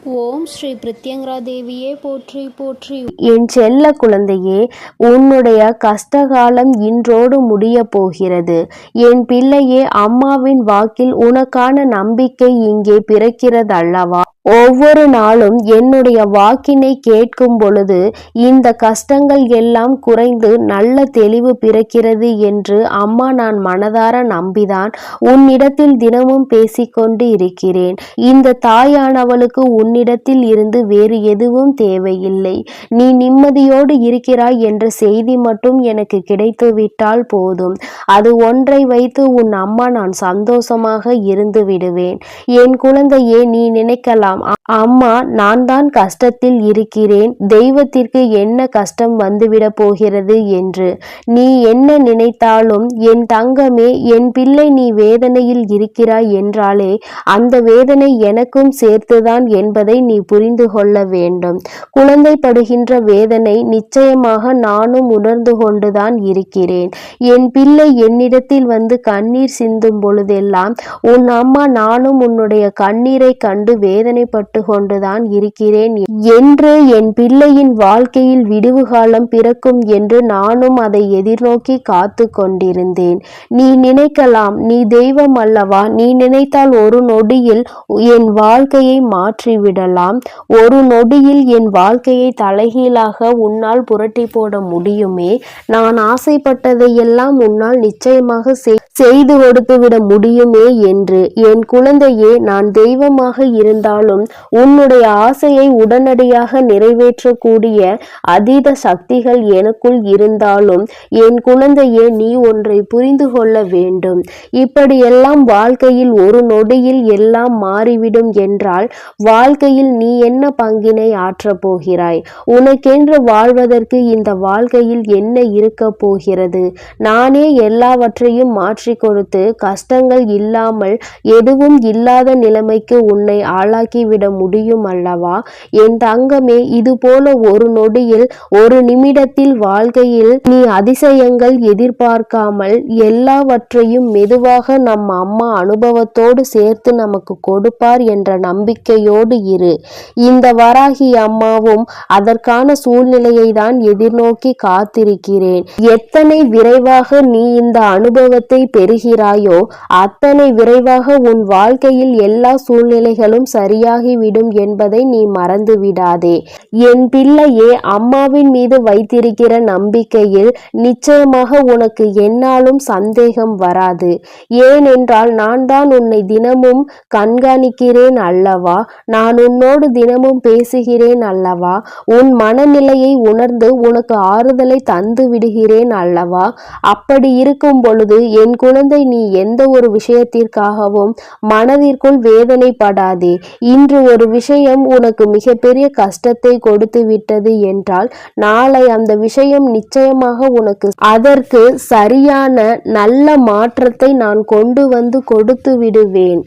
ஓம் ஸ்ரீ பிரித்யங்கரா தேவியே போற்றி போற்றி. என் செல்ல குழந்தையே, உன்னுடைய கஷ்டகாலம் இன்றோடு முடிய போகிறது. என் பிள்ளையே, அம்மாவின் வாக்கில் உனக்கான நம்பிக்கை இங்கே பிறக்கிறதல்லவா? ஒவ்வொரு நாளும் என்னுடைய வாக்கினை கேட்கும் பொழுது இந்த கஷ்டங்கள் எல்லாம் குறைந்து நல்ல தெளிவு பிறக்கிறது என்று அம்மா நான் மனதார நம்பிதான் உன்னிடத்தில் தினமும் பேசிக்கொண்டு இருக்கிறேன். இந்த தாயானவளுக்கு உன்னிடத்தில் இருந்து வேறு எதுவும் தேவையில்லை. நீ நிம்மதியோடு இருக்கிறாய் என்ற செய்தி மட்டும் எனக்கு கிடைத்துவிட்டால் போதும். அது ஒன்றை வைத்து உன் அம்மா நான் சந்தோஷமாக இருந்து விடுவேன். என் குழந்தையே, நீ நினைக்கலாம், அம்மா நான் தான் கஷ்டத்தில் இருக்கிறேன், தெய்வத்திற்கு என்ன கஷ்டம் வந்துவிட போகிறது என்று. நீ என்ன நினைத்தாலும் என் தங்கமே, என் பிள்ளை நீ வேதனையில் இருக்கிறாய் என்றாலே அந்த வேதனை எனக்கும் சேர்த்துதான் என்பதை நீ புரிந்து கொள்ள வேண்டும். குழந்தை படுகின்ற வேதனை நிச்சயமாக நானும் உணர்ந்து கொண்டுதான் இருக்கிறேன். என் பிள்ளை என்னிடத்தில் வந்து கண்ணீர் சிந்தும் பொழுதெல்லாம் உன் அம்மா நானும் உன்னுடைய கண்ணீரை கண்டு வேதனைப்பட்டு கொண்டுதான் இருக்கிறேன் என்று, என் பிள்ளையின் வாழ்க்கையில் விடிவு காலம் பிறக்கும் என்று நானும் அதை எதிர்நோக்கி காத்து கொண்டிருந்தேன். நீ நினைக்கலாம், நீ தெய்வம் அல்லவா, நீ நினைத்தால் ஒரு நொடியில் என் வாழ்க்கையை மாற்றிவிடலாம், ஒரு நொடியில் என் வாழ்க்கையை தலைகீழாக உன்னால் புரட்டி போட முடியுமே, நான் ஆசைப்பட்டதையெல்லாம் உன்னால் நிச்சயமாக செய்து கொடுத்து விட முடியுமே என்று. என் குழந்தையே, நான் தெய்வமாக இருந்தாலும் உன்னுடைய ஆசையை உடனடியாக நிறைவேற்றக்கூடிய அதீத சக்திகள் எனக்குள் இருந்தாலும் என் குழந்தையே, நீ ஒன்றை புரிந்து கொள்ள வேண்டும். இப்படியெல்லாம் வாழ்க்கையில் ஒரு நொடியில் எல்லாம் மாறிவிடும் என்றால் வாழ்க்கையில் நீ என்ன பங்கினை ஆற்றப் போகிறாய்? உனக்கென்று வாழ்வதற்கு இந்த வாழ்க்கையில் என்ன இருக்க போகிறது? நானே எல்லாவற்றையும் மாற்றி கொடுத்து கஷ்டங்கள் இல்லாமல் எதுவும் இல்லாத நிலைமைக்கு உன்னை ஆளாக்கிவிட முடியும் அல்லவா? என் தங்கமே, இது போல ஒரு நொடியில் ஒரு நிமிடத்தில் வாழ்க்கையில் நீ அதிசயங்கள் எதிர்பார்க்காமல் எல்லாவற்றையும் மெதுவாக நம் அம்மா அனுபவத்தோடு சேர்த்து நமக்கு கொடுப்பார் என்ற நம்பிக்கையோடு இரு. இந்த வராகி அம்மாவும் அதற்கான சூழ்நிலையை தான் எதிர்நோக்கி காத்திருக்கிறேன். எத்தனை விரைவாக நீ இந்த அனுபவத்தை பெறுகிறாயோ அத்தனை விரைவாக உன் வாழ்க்கையில் எல்லா சூழ்நிலைகளும் சரியாகிவிடும் என்பதை நீ மறந்து விடாதே. என் பிள்ளையே, அம்மாவின் மீது வைத்திருக்கிற நம்பிக்கையில் நிச்சயமாக உனக்கு என்னாலும் சந்தேகம் வராது. ஏனென்றால் நான் தான் உன்னை தினமும் கண்காணிக்கிறேன் அல்லவா, நான் உன்னோடு தினமும் பேசுகிறேன் அல்லவா, உன் மனநிலையை உணர்ந்து உனக்கு ஆறுதலை தந்து விடுகிறேன் அல்லவா. அப்படி இருக்கும் பொழுது என் குழந்தை, நீ எந்த ஒரு விஷயத்திற்காகவும் மனதிற்குள் வேதனைப்படாதே. இன்று ஒரு விஷயம் உனக்கு மிகப்பெரிய கஷ்டத்தை கொடுத்து விட்டது என்றால் நாளை அந்த விஷயம் நிச்சயமாக உனக்கு அதற்கு சரியான நல்ல மாற்றத்தை நான் கொண்டு வந்து கொடுத்து விடுவேன்.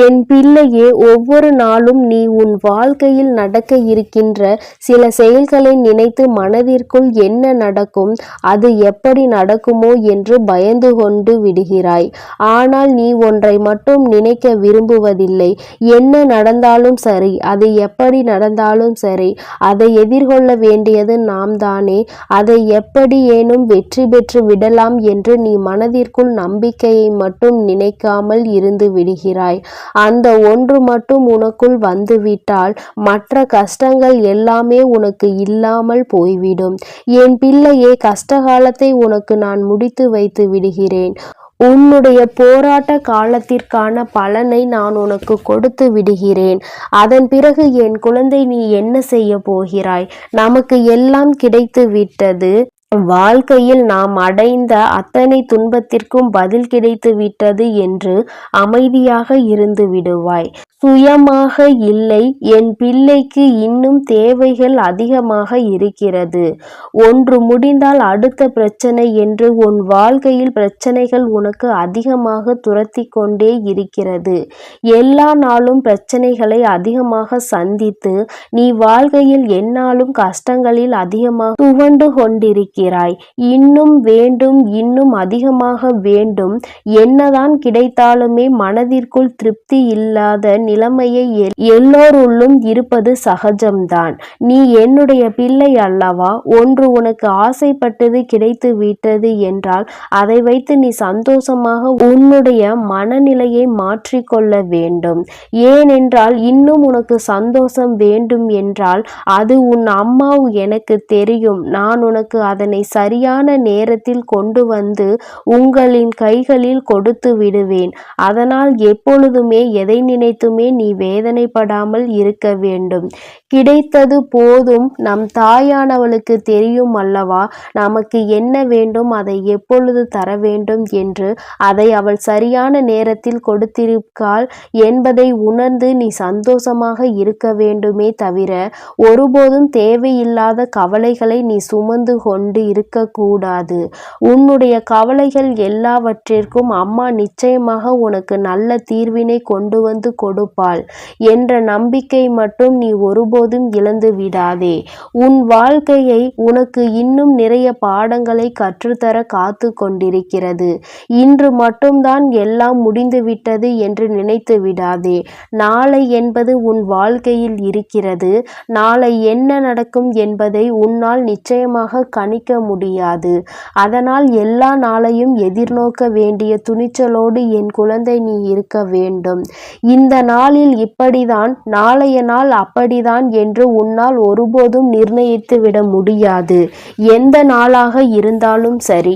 என் பிள்ளையே, ஒவ்வொரு நாளும் நீ உன் வாழ்க்கையில் நடக்க இருக்கின்ற சில செயல்களை நினைத்து மனதிற்குள் என்ன நடக்கும், அது எப்படி நடக்குமோ என்று பயந்து கொண்டு விடுகிறாய். ஆனால் நீ ஒன்றை மட்டும் நினைக்க விரும்புவதில்லை. என்ன நடந்தாலும் சரி, அது எப்படி நடந்தாலும் சரி, அதை எதிர்கொள்ள வேண்டியது நாம் தானே. அதை எப்படி ஏனும் வெற்றி பெற்று விடலாம் என்று நீ மனதிற்குள் நம்பிக்கையை மட்டும் நினைக்காமல் இருந்து விடுகிறாய். அந்த ஒன்று மட்டும் உனக்குள் வந்துவிட்டால் மற்ற கஷ்டங்கள் எல்லாமே உனக்கு இல்லாமல் போய்விடும். என் பிள்ளையே, கஷ்டகாலத்தை உனக்கு நான் முடித்து வைத்து விடுகிறேன். உன்னுடைய போராட்ட காலத்திற்கான பலனை நான் உனக்கு கொடுத்து விடுகிறேன். அதன் பிறகு என் குழந்தை, நீ என்ன செய்ய போகிறாய்? நமக்கு எல்லாம் கிடைத்து விட்டது. வாழ்க்கையில் நாம் அடைந்த அத்தனை துன்பத்திற்கும் பதில் கிடைத்து விட்டது என்று அமைதியாக இருந்து விடுவாய். சுயமாக இல்லை, என் பிள்ளைக்கு இன்னும் தேவைகள் அதிகமாக இருக்கிறது. ஒன்று முடிந்தால் அடுத்த பிரச்சனை என்று உன் வாழ்க்கையில் பிரச்சனைகள் உனக்கு அதிகமாக துரத்தி கொண்டே இருக்கிறது. எல்லா நாளும் பிரச்சனைகளை அதிகமாக சந்தித்து நீ வாழ்க்கையில் எந்நாளும் கஷ்டங்களில் அதிகமாக துவண்டு கொண்டிருக்கிறாய். இன்னும் வேண்டும், இன்னும் அதிகமாக வேண்டும். என்னதான் கிடைத்தாலுமே மனதிற்குள் திருப்தி இல்லாத நிலைமையை எல்லோருள்ளும் இருப்பது சகஜம்தான். நீ என்னுடைய பிள்ளை அல்லவா? ஒன்று உனக்கு ஆசைப்பட்டது கிடைத்து விட்டது என்றால் அதை வைத்து நீ சந்தோஷமாக உன்னுடைய மனநிலையை மாற்றிக்கொள்ள வேண்டும். ஏனென்றால் இன்னும் உனக்கு சந்தோஷம் வேண்டும் என்றால் அது உன் அம்மா எனக்கு தெரியும். நான் உனக்கு அதனை சரியான நேரத்தில் கொண்டு வந்து உங்களின் கைகளில் கொடுத்து விடுவேன். அதனால் எப்பொழுதுமே எதை நினைத்துமே நீ வேதனைப்படாமல் இருக்க வேண்டும். கிடைத்தது போதும். நம் தாயானவளுக்கு தெரியும் அல்லவா நமக்கு என்ன வேண்டும், அதை எப்பொழுது தர வேண்டும் என்று. அதை அவள் சரியான நேரத்தில் கொடுத்திருக்காள் என்பதை உணர்ந்து நீ சந்தோஷமாக இருக்க வேண்டுமே தவிர ஒருபோதும் தேவையில்லாத கவலைகளை நீ சுமந்து கொண்டு இருக்கக்கூடாது. உன்னுடைய கவலைகள் எல்லாவற்றிற்கும் அம்மா நிச்சயமாக உனக்கு நல்ல தீர்வினை கொண்டு வந்து கொடுப்பாள் என்ற நம்பிக்கை மட்டும் நீ ஒருபோதும் இழந்து விடாதே. உன் வாழ்க்கையை உனக்கு இன்னும் நிறைய பாடங்களை கற்றுத்தர காத்து கொண்டிருக்கிறது. இன்று மட்டும்தான் எல்லாம் முடிந்துவிட்டது என்று நினைத்து விடாதே. நாளை என்பது உன் வாழ்க்கையில் இருக்கிறது. நாளை என்ன நடக்கும் என்பதை உன்னால் நிச்சயமாக கணிக்க முடியாது. அதனால் எல்லா நாளையும் எதிர்நோக்க வேண்டிய துணிச்சலோடு என் குழந்தை நீ இருக்க வேண்டும். இந்த நாளில் இப்படிதான், நாளைய நாள் அப்படிதான் என்று உன்னால் ஒருபோதும் நிர்ணயித்து விட முடியாது. எந்த நாளாக இருந்தாலும் சரி,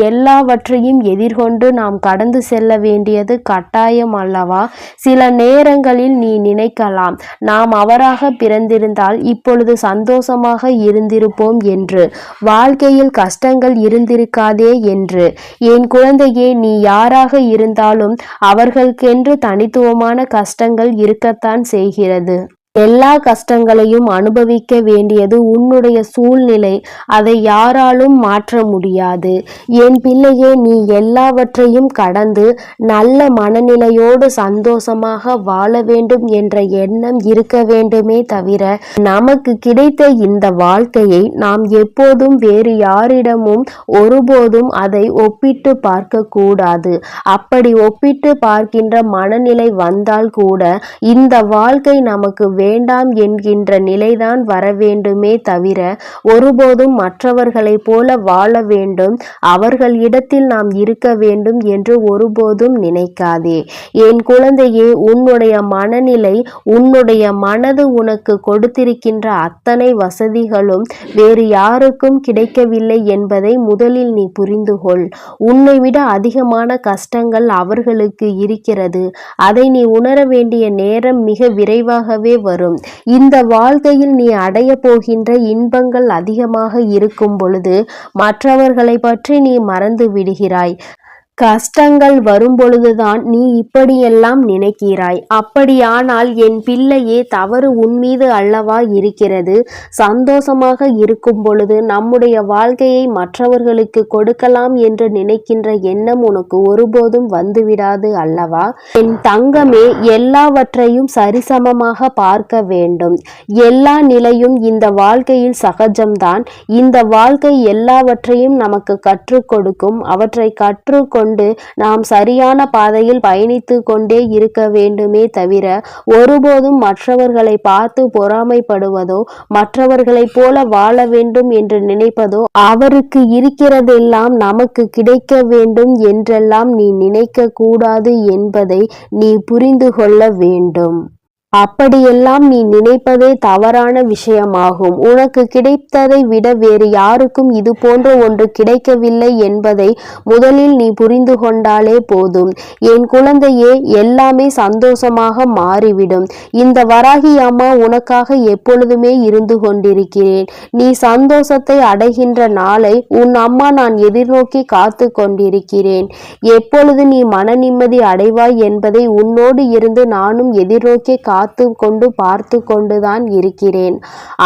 எல்லாவற்றையும் எதிர்கொண்டு நாம் கடந்து செல்ல வேண்டியது கட்டாயம் அல்லவா? சில நேரங்களில் நீ நினைக்கலாம், நாம் அவராக பிறந்திருந்தால் இப்பொழுது சந்தோஷமாக இருந்திருப்போம் என்று, வாழ்க்கையில் கஷ்டங்கள் இருந்திருக்காதே என்று. என் குழந்தையே, நீ யாராக இருந்தாலும் அவர்களுக்கென்று தனித்துவமான கஷ்டங்கள் இருக்கத்தான் செய்கிறது. எல்லா கஷ்டங்களையும் அனுபவிக்க வேண்டியது உன்னுடைய சூழ்நிலை. அதை யாராலும் மாற்ற முடியாது. என் பிள்ளையே, நீ எல்லாவற்றையும் கடந்து நல்ல மனநிலையோடு சந்தோஷமாக வாழ வேண்டும் என்ற எண்ணம் இருக்க வேண்டுமே தவிர நமக்கு கிடைத்த இந்த வாழ்க்கையை நாம் எப்போதும் வேறு யாரிடமும் ஒருபோதும் அதை ஒப்பிட்டு பார்க்க கூடாது. அப்படி ஒப்பிட்டு பார்க்கின்ற மனநிலை வந்தால் கூட இந்த வாழ்க்கை நமக்கு வேண்டாம் என்கின்ற நிலைதான் வர வேண்டுமே தவிர ஒருபோதும் மற்றவர்களைப் போல வாழ வேண்டும், அவர்கள் இடத்தில் நாம் இருக்க வேண்டும் என்று ஒருபோதும் நினைக்காதே. என் குழந்தையே, உன்னுடைய மனநிலை, உன்னுடைய மனது உனக்கு கொடுத்திருக்கின்ற அத்தனை வசதிகளும் வேறு யாருக்கும் கிடைக்கவில்லை என்பதை முதலில் நீ புரிந்து கொள். உன்னை விட அதிகமான கஷ்டங்கள் அவர்களுக்கு இருக்கிறது. அதை நீ உணர வேண்டிய நேரம் மிக விரைவாகவே வரும். இந்த வாழ்க்கையில் நீ அடைய போகின்ற இன்பங்கள் அதிகமாக இருக்கும் பொழுது மற்றவர்களை பற்றி நீ மறந்து விடுகிறாய். கஷ்டங்கள் வரும்பொழுதுதான் நீ இப்படியெல்லாம் நினைக்கிறாய். அப்படியானால் என் பிள்ளையே, தவறு உன்மீது அல்லவா இருக்கிறது? சந்தோஷமாக இருக்கும் பொழுது நம்முடைய வாழ்க்கையை மற்றவர்களுக்கு கொடுக்கலாம் என்று நினைக்கின்ற எண்ணம் உனக்கு ஒருபோதும் வந்துவிடாது அல்லவா? என் தங்கமே, எல்லாவற்றையும் சரிசமமாக பார்க்க வேண்டும். எல்லா நிலையும் இந்த வாழ்க்கையில் சகஜம்தான். இந்த வாழ்க்கை எல்லாவற்றையும் நமக்கு கற்றுக் கொடுக்கும். அவற்றை கற்றுக்கொண்டு நாம் சரியான பாதையில் பயணித்து கொண்டே இருக்க வேண்டுமே தவிர ஒருபோதும் மற்றவர்களை பார்த்து பொறாமைப்படுவதோ, மற்றவர்களைப் போல வாழ வேண்டும் என்று நினைப்பதோ, அவருக்கு இருக்கிறதெல்லாம் நமக்கு கிடைக்க வேண்டும் என்றெல்லாம் நீ நினைக்க கூடாது என்பதை நீ புரிந்து கொள்ள வேண்டும். அப்படியெல்லாம் நீ நினைப்பதே தவறான விஷயமாகும். உனக்கு கிடைத்ததை விட வேறு யாருக்கும் இது போன்ற ஒன்று கிடைக்கவில்லை என்பதை முதலில் நீ புரிந்து கொண்டாலே போதும். என் குழந்தையே, எல்லாமே சந்தோஷமாக மாறிவிடும். இந்த வராகி அம்மா உனக்காக எப்பொழுதுமே இருந்து கொண்டிருக்கிறேன். நீ சந்தோஷத்தை அடைகின்ற நாளை உன் அம்மா நான் எதிர்நோக்கி காத்து கொண்டிருக்கிறேன். எப்பொழுது நீ மன நிம்மதி அடைவாய் என்பதை உன்னோடு இருந்து நானும் எதிர்நோக்கி பார்த்து கொண்டுதான் இருக்கிறேன்.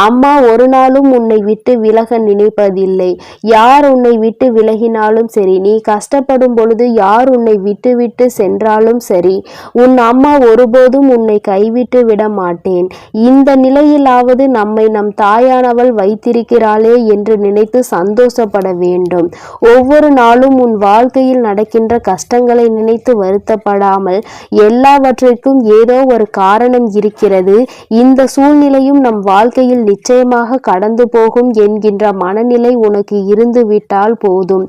அம்மா ஒரு நாளும் உன்னை விட்டு விலக நினைப்பதில்லை. யார் உன்னை விட்டு விலகினாலும் சரி, நீ கஷ்டப்படும் பொழுது யார் உன்னை விட்டு விட்டு சென்றாலும் சரி, உன் அம்மா ஒருபோதும் உன்னை கைவிட்டு விட மாட்டேன். இந்த நிலையிலாவது நம்மை நம் தாயானவள் வைத்திருக்கிறாளே என்று நினைத்து சந்தோஷப்பட வேண்டும். ஒவ்வொரு நாளும் உன் வாழ்க்கையில் நடக்கின்ற கஷ்டங்களை நினைத்து வருத்தப்படாமல், எல்லாவற்றிற்கும் ஏதோ ஒரு காரணம் இருக்கிறது, இந்த சூழ்நிலையும் நம் வாழ்க்கையில் நிச்சயமாக கடந்து போகும் என்கின்ற மனநிலை உனக்கு இருந்து விட்டால் போதும்.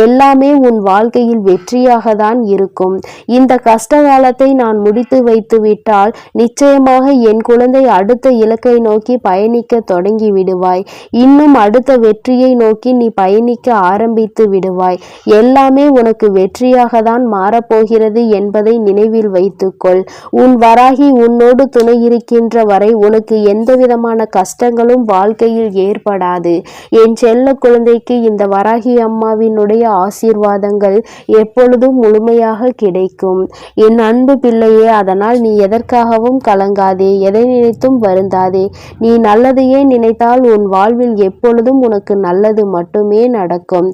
எல்லாமே உன் வாழ்க்கையில் வெற்றியாக தான் இருக்கும். இந்த கஷ்ட காலத்தை நான் முடித்து வைத்து விட்டால் நிச்சயமாக என் குழந்தை அடுத்த இலக்கை நோக்கி பயணிக்க தொடங்கி விடுவாய். இன்னும் அடுத்த வெற்றியை நோக்கி நீ பயணிக்க ஆரம்பித்து விடுவாய். எல்லாமே உனக்கு வெற்றியாக தான் மாறப்போகிறது என்பதை நினைவில் வைத்துக்கொள். உன் வராகி உன்னோடு துணை இருக்கின்ற வரை உனக்கு எந்த விதமான கஷ்டங்களும் வாழ்க்கையில் ஏற்படாது. என் செல்ல குழந்தைக்கு இந்த வராகி அம்மாவினுடைய ஆசீர்வாதங்கள் எப்பொழுதும் முழுமையாக கிடைக்கும். என் அன்பு பிள்ளையே, அதனால் நீ எதற்காகவும் கலங்காதே, எதை நினைத்தும் வருந்தாதே. நீ நல்லதையே நினைத்தால் உன் வாழ்வில் எப்பொழுதும் உனக்கு நல்லது மட்டுமே நடக்கும்.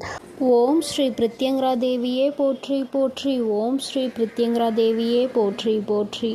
ஓம் ஸ்ரீ பிரத்யங்கரா தேவியே போற்றி போற்றி. ஓம் ஸ்ரீ பிரத்யங்கரா தேவியே போற்றி போற்றி.